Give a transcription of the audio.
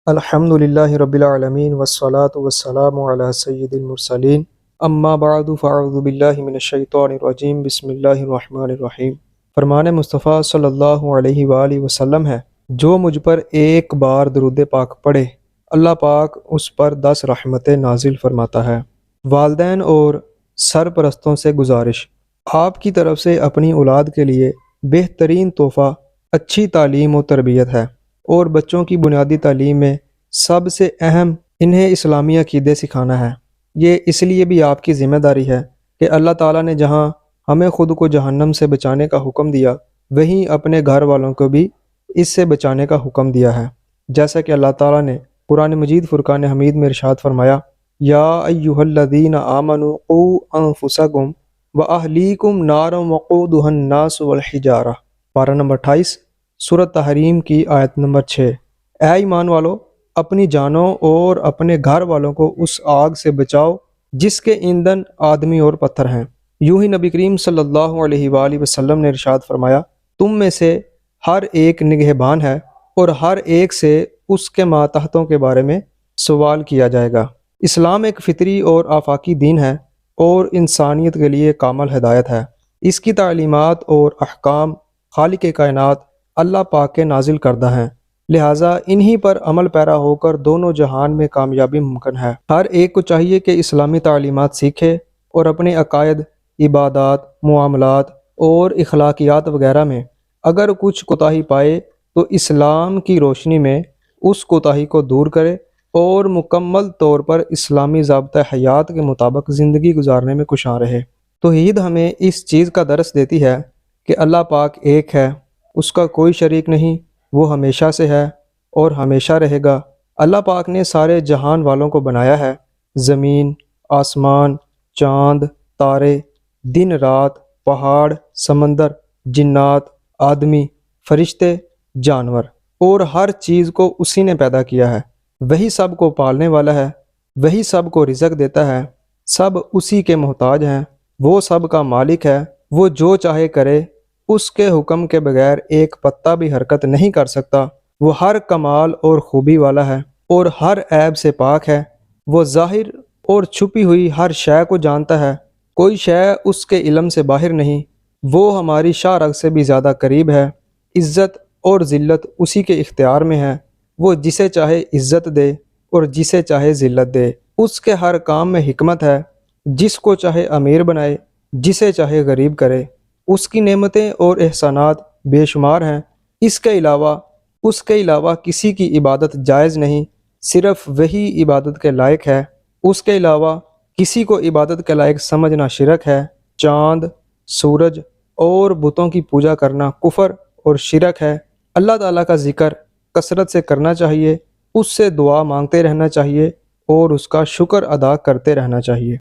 الحمدللہ رب العالمین والصلاة والسلام علی سید المرسلین اما بعد فاعوذ باللہ من الشیطان الرجیم بسم اللہ الرحمن الرحیم۔ فرمان مصطفیٰ صلی اللہ علیہ وآلہ وسلم ہے، جو مجھ پر ایک بار درود پاک پڑھے اللہ پاک اس پر 10 رحمتیں نازل فرماتا ہے۔ والدین اور سرپرستوں سے گزارش، آپ کی طرف سے اپنی اولاد کے لیے بہترین تحفہ اچھی تعلیم و تربیت ہے، اور بچوں کی بنیادی تعلیم میں سب سے اہم انہیں اسلامی عقیدے سکھانا ہے۔ یہ اس لیے بھی آپ کی ذمہ داری ہے کہ اللہ تعالیٰ نے جہاں ہمیں خود کو جہنم سے بچانے کا حکم دیا، وہیں اپنے گھر والوں کو بھی اس سے بچانے کا حکم دیا ہے، جیسا کہ اللہ تعالیٰ نے قرآن مجید فرقان حمید میں ارشاد فرمایا، یا ایھا الذین آمنوا قوا انفسکم واہلیکم نارا وقودھا الناس والحجارہ، پارہ نمبر 28 سورۃ تحریم کی آیت نمبر 6۔ اے ایمان والو، اپنی جانوں اور اپنے گھر والوں کو اس آگ سے بچاؤ جس کے ایندھن آدمی اور پتھر ہیں۔ یوں ہی نبی کریم صلی اللہ علیہ وآلہ وسلم نے ارشاد فرمایا، تم میں سے ہر ایک نگہبان ہے اور ہر ایک سے اس کے ماتحتوں کے بارے میں سوال کیا جائے گا۔ اسلام ایک فطری اور آفاقی دین ہے اور انسانیت کے لیے کامل ہدایت ہے۔ اس کی تعلیمات اور احکام خالق کائنات اللہ پاک کے نازل کردہ ہیں، لہٰذا انہی پر عمل پیرا ہو کر دونوں جہان میں کامیابی ممکن ہے۔ ہر ایک کو چاہیے کہ اسلامی تعلیمات سیکھے اور اپنے عقائد، عبادات، معاملات اور اخلاقیات وغیرہ میں اگر کچھ کوتاہی پائے تو اسلام کی روشنی میں اس کوتاہی کو دور کرے اور مکمل طور پر اسلامی ضابطۂ حیات کے مطابق زندگی گزارنے میں کوشاں رہے۔ توحید ہمیں اس چیز کا درس دیتی ہے کہ اللہ پاک ایک ہے، اس کا کوئی شریک نہیں، وہ ہمیشہ سے ہے اور ہمیشہ رہے گا۔ اللہ پاک نے سارے جہان والوں کو بنایا ہے، زمین، آسمان، چاند، تارے، دن رات، پہاڑ، سمندر، جنات، آدمی، فرشتے، جانور، اور ہر چیز کو اسی نے پیدا کیا ہے۔ وہی سب کو پالنے والا ہے، وہی سب کو رزق دیتا ہے، سب اسی کے محتاج ہیں، وہ سب کا مالک ہے، وہ جو چاہے کرے، اس کے حکم کے بغیر ایک پتا بھی حرکت نہیں کر سکتا، وہ ہر کمال اور خوبی والا ہے اور ہر عیب سے پاک ہے، وہ ظاہر اور چھپی ہوئی ہر شے کو جانتا ہے، کوئی شے اس کے علم سے باہر نہیں، وہ ہماری شاہ رگ سے بھی زیادہ قریب ہے، عزت اور ذلت اسی کے اختیار میں ہے، وہ جسے چاہے عزت دے اور جسے چاہے ذلت دے، اس کے ہر کام میں حکمت ہے، جس کو چاہے امیر بنائے، جسے چاہے غریب کرے، اس کی نعمتیں اور احسانات بے شمار ہیں، اس کے علاوہ کسی کی عبادت جائز نہیں، صرف وہی عبادت کے لائق ہے، اس کے علاوہ کسی کو عبادت کے لائق سمجھنا شرک ہے، چاند، سورج اور بتوں کی پوجا کرنا کفر اور شرک ہے۔ اللہ تعالیٰ کا ذکر کثرت سے کرنا چاہیے، اس سے دعا مانگتے رہنا چاہیے اور اس کا شکر ادا کرتے رہنا چاہیے۔